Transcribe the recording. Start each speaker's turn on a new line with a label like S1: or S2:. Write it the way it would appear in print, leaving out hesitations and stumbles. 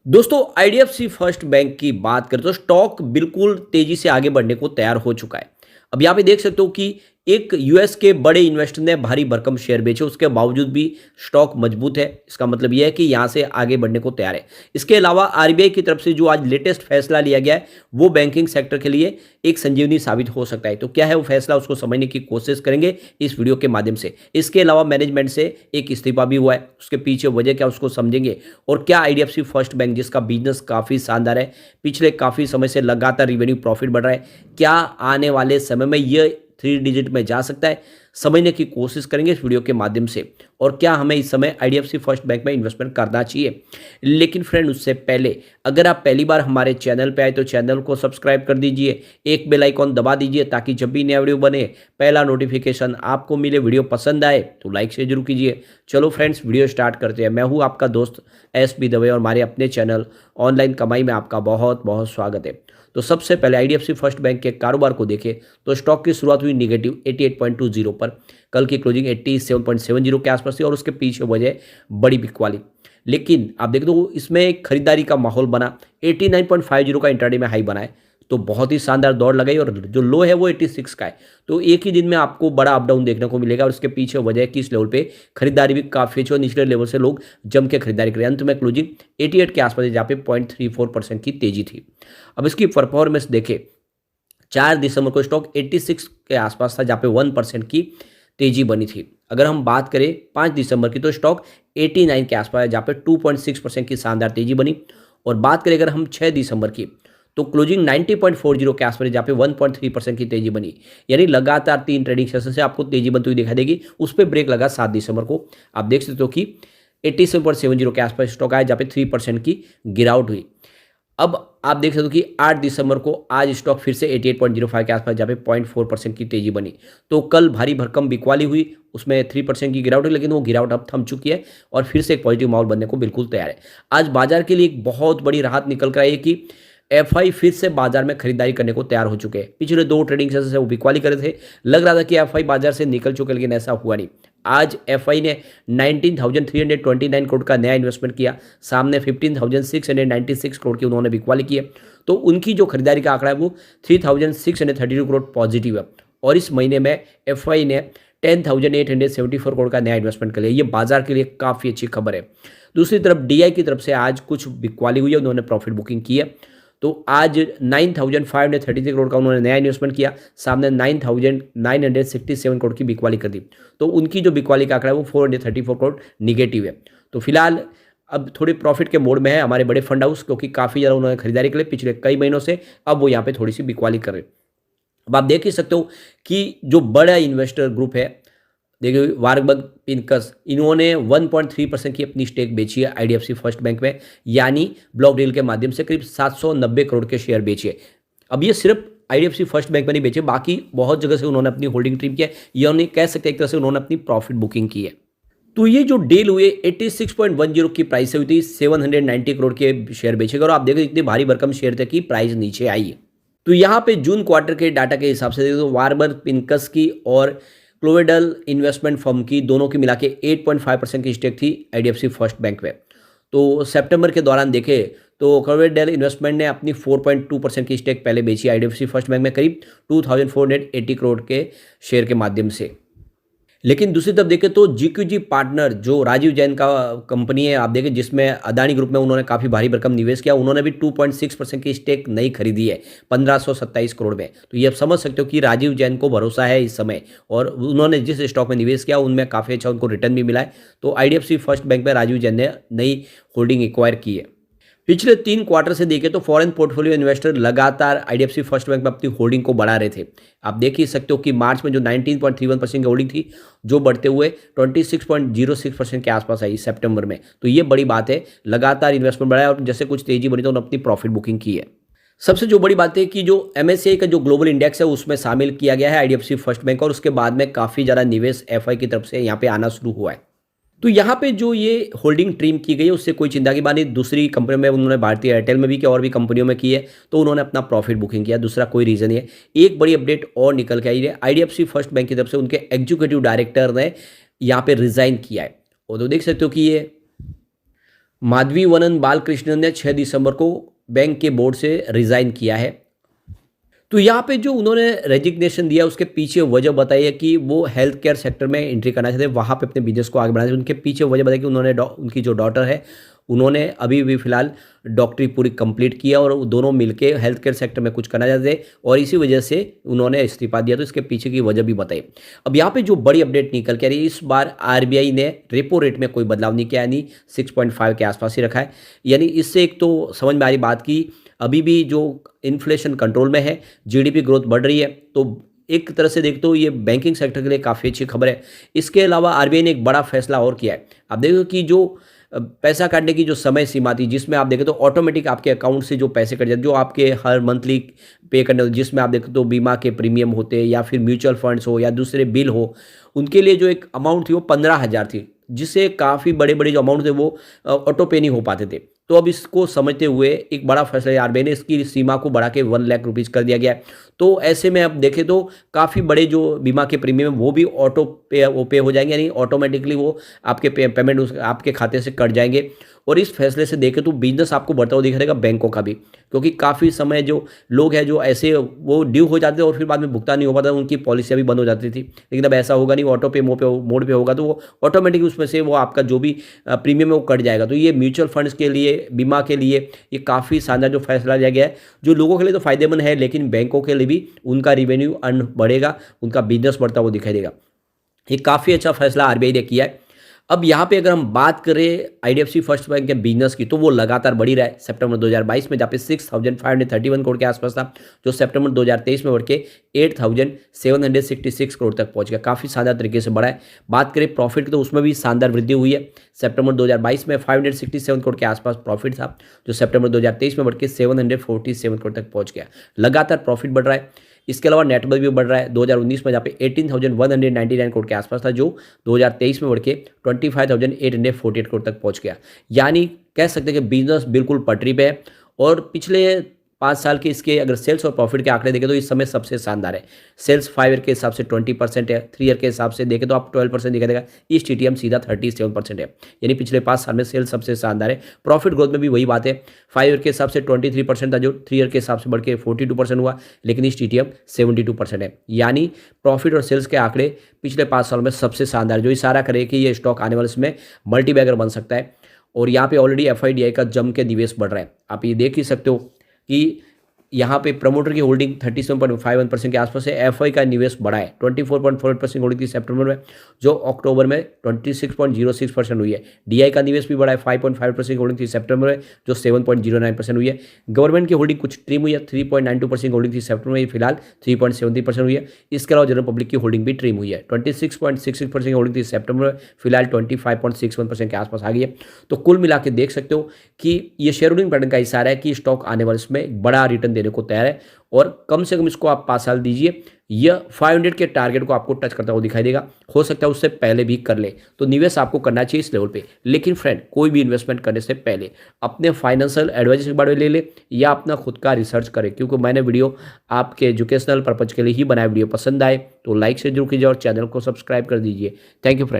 S1: दोस्तों IDFC first bank की बात करें तो स्टॉक बिल्कुल तेजी से आगे बढ़ने को तैयार हो चुका है। अब यहाँ पे देख सकते हो कि एक यूएस के बड़े इन्वेस्टर ने भारी भरकम शेयर बेचे, उसके बावजूद भी स्टॉक मजबूत है। इसका मतलब यह है कि यहाँ से आगे बढ़ने को तैयार है। इसके अलावा आरबीआई की तरफ से जो आज लेटेस्ट फैसला लिया गया है वो बैंकिंग सेक्टर के लिए एक संजीवनी साबित हो सकता है। तो क्या है वो फैसला, उसको समझने की कोशिश करेंगे इस वीडियो के माध्यम से। इसके अलावा मैनेजमेंट से एक इस्तीफा भी हुआ है, उसके पीछे वजह क्या उसको समझेंगे। और क्या आईडीएफसी फर्स्ट बैंक जिसका बिजनेस काफ़ी शानदार है, पिछले काफ़ी समय से लगातार रिवेन्यू प्रॉफिट बढ़ रहा है, क्या आने वाले समय में ये 3 डिजिट में जा सकता है, समझने की कोशिश करेंगे इस वीडियो के माध्यम से। और क्या हमें इस समय आईडीएफसी फर्स्ट बैंक में इन्वेस्टमेंट करना चाहिए। लेकिन फ्रेंड उससे पहले अगर आप पहली बार हमारे चैनल पे आए तो चैनल को सब्सक्राइब कर दीजिए, एक बेल आइकॉन दबा दीजिए ताकि जब भी नया वीडियो बने पहला नोटिफिकेशन आपको मिले। वीडियो पसंद आए तो लाइक शेयर जरूर कीजिए। चलो फ्रेंड्स वीडियो स्टार्ट करते हैं। मैं हूँ आपका दोस्त एस बी दवे और हमारे अपने चैनल ऑनलाइन कमाई में आपका बहुत बहुत स्वागत है। तो सबसे पहले आईडीएफसी फर्स्ट बैंक के कारोबार को देखें तो स्टॉक की शुरुआत हुई निगेटिव 88.20 पर, कल की क्लोजिंग 87.70 के आसपास थी और उसके पीछे वजह बड़ी बिक वाली। लेकिन आप देख दो इसमें एक खरीदारी का माहौल बना, 89.50 का इंट्राडे में हाई बना है, तो बहुत ही शानदार दौड़ लगाई और जो लो है वो 86 का है। तो एक ही दिन में आपको बड़ा अप डाउन देखने को मिलेगा और उसके पीछे वजह है कि इस लेवल पे खरीदारी भी काफ़ी अच्छी और निचले लेवल से लोग जम के खरीदारी करें। अंत में क्लोजिंग 88 के आसपास जहाँ पे 0.34% की तेजी थी। अब इसकी परफॉर्मेंस देखें, 4 दिसंबर को स्टॉक 86 के आसपास था जहाँ पे 1% की तेजी बनी थी। अगर हम बात करें 5 दिसंबर की तो स्टॉक 89 के आसपास है जहाँ पे 2.6% की शानदार तेजी बनी। और बात करें अगर हम 6 दिसंबर की तो क्लोजिंग 90.40 के आसपास जहाँ पे 1.3% की तेजी बनी। यानी लगातार 3 ट्रेडिंग सेशन से आपको तेजी बनती हुई दिखाई देगी। उस पर ब्रेक लगा 7 दिसंबर को। आप देख सकते हो कि 87.70 के आसपास स्टॉक आया जहाँ पे 3% की गिरावट हुई। अब आप देख सकते हो कि 8 दिसंबर को आज स्टॉक फिर से 88.05 के आसपास जहाँ पे 0.4% की तेजी बनी। तो कल भारी भरकम बिकवाली हुई, उसमें 3% की गिरावट हुई, लेकिन वो गिरावट अब थम चुकी है और फिर से एक पॉजिटिव माहौल बनने को बिल्कुल तैयार है। आज बाजार के लिए एक बहुत बड़ी राहत निकल कर आई है कि एफआई फिर से बाजार में खरीदारी करने को तैयार हो चुके हैं। पिछले 2 ट्रेडिंग सेशन से वो बिकवाली करे थे, लग रहा था कि एफआई बाजार से निकल चुके, लेकिन ऐसा हुआ नहीं। आज एफआई ने 19,329 करोड़ का नया इन्वेस्टमेंट किया, सामने 15,696 करोड़ की उन्होंने बिकवाली की है। तो उनकी जो खरीदारी का आंकड़ा है वो 3,632 करोड़ पॉजिटिव है। और इस महीने में एफआई ने 10,874 करोड़ का नया इन्वेस्टमेंट कर लिया। ये बाजार के लिए काफ़ी अच्छी खबर है। दूसरी तरफ डीआई की तरफ से आज कुछ बिकवाली हुई है, उन्होंने प्रॉफिट बुकिंग की है। तो आज 9,533 करोड़ का उन्होंने नया इन्वेस्टमेंट किया, सामने 9,967 करोड़ की बिकवाली कर दी। तो उनकी जो बिकवाली का आंकड़ा है वो 434 करोड़ निगेटिव है। तो फिलहाल अब थोड़े प्रॉफिट के मोड में है हमारे बड़े फंड हाउस, क्योंकि काफ़ी ज़्यादा उन्होंने खरीदारी कर ली पिछले कई महीनों से। अब वो यहाँ पे थोड़ी सी बिकवाली कर रहे हैं। अब आप देख ही सकते हो कि जो बड़ा इन्वेस्टर ग्रुप है, देखिए वारबर्ग पिनकस, इन्होंने 1.3% की अपनी स्टेक बेची है आईडीएफसी फर्स्ट बैंक में, यानी ब्लॉक डील के माध्यम से करीब 790 करोड़ के शेयर बेचे। अब ये सिर्फ आईडीएफसी फर्स्ट बैंक में नहीं बेचे, बाकी बहुत जगह से उन्होंने अपनी होल्डिंग ट्रिम किया है, या उन्हें कह सकते हैं एक तरह से उन्होंने अपनी प्रॉफिट बुकिंग की है। तो ये जो डील हुए 86.10 की प्राइस से हुई थी, 790 करोड़ के शेयर बेचे गए और आप देखो इतने भारी भरकम शेयर थे कि प्राइस नीचे आई है। तो यहाँ पे जून क्वार्टर के डाटा के हिसाब से देखो तो वारबर्ग पिनकस की और क्लोवेडल इन्वेस्टमेंट फर्म की दोनों की मिला के 8.5% की स्टेक थी आईडीएफसी फर्स्ट बैंक में। तो सितंबर के दौरान देखें तो क्लोवेडल इन्वेस्टमेंट ने अपनी 4.2% की स्टेक पहले बेची आईडीएफसी फर्स्ट बैंक में करीब 2,480 करोड़ के शेयर के माध्यम से। लेकिन दूसरी तरफ देखें तो जीक्यूजी पार्टनर जो राजीव जैन का कंपनी है, आप देखें जिसमें अदानी ग्रुप में उन्होंने काफ़ी भारी भरकम निवेश किया, उन्होंने भी 2.6% की स्टेक नई खरीदी है 1527 करोड़ में। तो ये आप समझ सकते हो कि राजीव जैन को भरोसा है इस समय, और उन्होंने जिस स्टॉक में निवेश किया उनमें काफ़ी अच्छा उनको रिटर्न भी मिला है। तो आईडीएफसी फर्स्ट बैंक में राजीव जैन ने नई होल्डिंग एक्वायर की है। पिछले 3 क्वार्टर से देखें तो फॉरेन पोर्टफोलियो इन्वेस्टर लगातार आईडीएफसी फर्स्ट बैंक में अपनी होल्डिंग को बढ़ा रहे थे। आप देख ही सकते हो कि मार्च में जो 19.31% की होल्डिंग थी, जो बढ़ते हुए 26.06% के आसपास आई सितंबर में। तो ये बड़ी बात है, लगातार इन्वेस्टमेंट बढ़ा है और जैसे कुछ तेजी बनी तो उन्होंने अपनी प्रॉफिट बुकिंग की है। सबसे जो बड़ी बात है कि जो एमएससीआई का जो ग्लोबल इंडेक्स है उसमें शामिल किया गया है आईडीएफसी फर्स्ट बैंक, और उसके बाद में काफ़ी ज़्यादा निवेश एफआई की तरफ से यहाँ पे आना शुरू हुआ है। तो यहाँ पे जो ये होल्डिंग ट्रिम की गई है उससे कोई चिंता की बात नहीं। दूसरी कंपनी में उन्होंने भारतीय एयरटेल में भी किया और भी कंपनियों में की है, तो उन्होंने अपना प्रॉफिट बुकिंग किया, दूसरा कोई रीज़न नहीं है। एक बड़ी अपडेट और निकल के आई है, आईडीएफसी फर्स्ट बैंक की तरफ से उनके एग्जीक्यूटिव डायरेक्टर ने यहाँ पे रिजाइन किया है। और तो देख सकते हो कि ये माधवी वनन बालकृष्णन ने 6 दिसंबर को बैंक के बोर्ड से रिजाइन किया है। तो यहाँ पे जो उन्होंने रेजिग्नेशन दिया उसके पीछे वजह बताई है कि वो हेल्थ केयर सेक्टर में एंट्री करना चाहते हैं, वहाँ पे अपने बिजनेस को आगे बढ़ाना चाहते हैं। उनके पीछे वजह बताई कि उन्होंने उनकी जो डॉटर है उन्होंने अभी भी फिलहाल डॉक्टरी पूरी कंप्लीट किया और वो दोनों मिलके हेल्थ केयर सेक्टर में कुछ करना चाहते थे और इसी वजह से उन्होंने इस्तीफा दिया। तो इसके पीछे की वजह भी बताई। अब यहाँ पे जो बड़ी अपडेट निकल के आ रही है, इस बार आरबीआई ने रेपो रेट में कोई बदलाव नहीं किया, यानी 6.5 के आसपास ही रखा है। यानी इससे एक तो समझ में आ रही बात की अभी भी जो इन्फ्लेशन कंट्रोल में है, जीडीपी ग्रोथ बढ़ रही है, तो एक तरह से देखते हो ये बैंकिंग सेक्टर के लिए काफ़ी अच्छी खबर है। इसके अलावा आरबीआई ने एक बड़ा फैसला और किया है। आप देखो कि जो पैसा काटने की जो समय सीमा थी, जिसमें आप देखें तो ऑटोमेटिक आपके अकाउंट से जो पैसे कट जाते, जो आपके हर मंथली पे करने होते, जिसमें आप देखें तो बीमा के प्रीमियम होते या फिर म्यूचुअल फंड्स हो या दूसरे बिल हो, उनके लिए जो एक अमाउंट थी वो 15,000 थी, जिससे काफ़ी बड़े बड़े जो अमाउंट थे वो ऑटो पे नहीं हो पाते थे। तो अब इसको समझते हुए एक बड़ा फैसला आरबीआई ने इसकी सीमा को बढ़ा के 1 लाख रुपीज़ कर दिया गया है। तो ऐसे में अब देखें तो काफ़ी बड़े जो बीमा के प्रीमियम वो भी ऑटो पे हो जाएंगे, यानी ऑटोमेटिकली वो आपके पेमेंट आपके खाते से कट जाएंगे। और इस फैसले से देखें तो बिजनेस आपको बढ़ता हुआ दिख रहेगा बैंकों का भी, क्योंकि काफ़ी समय जो लोग हैं जो ऐसे वो ड्यू हो जाते हैं और फिर बाद में भुगतान नहीं हो पाता, उनकी पॉलिसियाँ भी बंद हो जाती थी। लेकिन अब ऐसा होगा नहीं, ऑटो पे मोड पे होगा तो वो ऑटोमेटिक उसमें से वो आपका जो भी प्रीमियम है वो कट जाएगा। तो ये म्यूचुअल फंड्स के लिए, बीमा के लिए ये काफ़ी शानदार जो फैसला लिया गया है, जो लोगों के लिए तो फायदेमंद है, लेकिन बैंकों के लिए भी उनका रिवेन्यू अर्न बढ़ेगा, उनका बिजनेस बढ़ता हुआ दिखाई देगा। ये काफ़ी अच्छा फैसला आरबीआई ने किया है। अब यहाँ पे अगर हम बात करें आईडीएफसी फर्स्ट बैंक के बिजनेस की, तो वो लगातार बढ़ी रहा है। सितंबर 2022 में जहाँ पे 6,531 करोड़ के आसपास था, जो सितंबर 2023 में बढ़ के 8,766 करोड़ तक पहुँच गया। काफ़ी शानदार तरीके से बढ़ा है। बात करें प्रॉफिट की तो उसमें भी शानदार वृद्धि हुई है। सितंबर 2022 में 567 करोड़ के आसपास प्रॉफिट था, जो सितंबर 2023 में बढ़ के 747 करोड़ तक पहुँच गया। लगातार प्रॉफिट बढ़ रहा है। इसके अलावा नेटवर्थ भी बढ़ रहा है। 2019 में जहाँ पे 18,199 करोड़ के आसपास था, जो 2023 में बढ़ के 25,848 करोड़ तक पहुँच गया। यानी कह सकते हैं कि बिजनेस बिल्कुल पटरी पे है। और पिछले 5 साल के इसके अगर सेल्स और प्रॉफिट के आंकड़े देखें तो इस समय सबसे शानदार है। सेल्स 5 ईयर के हिसाब से 20% है, 3 ईयर के हिसाब से देखें तो आप 12% दिखा देगा। ईस्ट टीटीएम सीधा 37% है, यानी पिछले 5 साल में सेल्स सबसे शानदार है। प्रॉफिट ग्रोथ में भी वही बात है। 5 ईयर के हिसाब से 23% था, जो 3 ईयर के हिसाब से बढ़ के 42% हुआ, लेकिन ईस्ट टीटीएम 72% है। यानी प्रॉफिट और सेल्स के आंकड़े पिछले 5 साल में सबसे शानदार, जो इशारा करे कि ये स्टॉक आने वाले समय मल्टीबैगर बन सकता है। और यहाँ पे ऑलरेडी एफआईडीआई का जम के निवेश बढ़ रहा है। आप ये देख ही सकते हो कि यहाँ पे प्रमोटर की होल्डिंग 37.51% के आसपास है। एफआई का निवेश बढ़ा है, 24.48% होल्डिंग थी सितंबर में, जो अक्टूबर में 26.06% हुई है। डीआई का निवेश भी बढ़ा है, 5.5% होल्डिंग थी सितंबर में, जो 7.09% हुई है। गवर्नमेंट की होल्डिंग कुछ ट्रिम हुई है, 3.92% होल्डिंग थी सितंबर में, फिलहाल 3.73% हुई है। इसके अलावा जनरल पब्लिक की होल्डिंग भी ट्रिम हुई है, 26.66% होल्डिंग थी सितंबर में, फिलहाल 25.61% के आसपास आ गई है। तो कुल मिला के देख सकते हो कि ये शेयर होल्डिंग पैटर्न का इशारा है कि स्टॉक आने वाले समय बड़ा रिटर्न देने को तैयार है। और कम से कम इसको आप 5 साल दीजिए, यह 500 के टारगेट को आपको टच करता हुआ दिखाई देगा। हो सकता है उससे पहले भी कर ले, तो निवेश आपको करना चाहिए इस लेवल पे। लेकिन फ्रेंड, कोई भी इन्वेस्टमेंट करने से पहले अपने फाइनेंशियल एडवाइजर के बारे में ले ले या अपना खुद का रिसर्च करें, क्योंकि मैंने वीडियो आपके एजुकेशनल पर्पज के लिए ही बनाया। वीडियो पसंद आए तो लाइक से जरूर कीजिए और चैनल को सब्सक्राइब कर दीजिए। Thank you friend.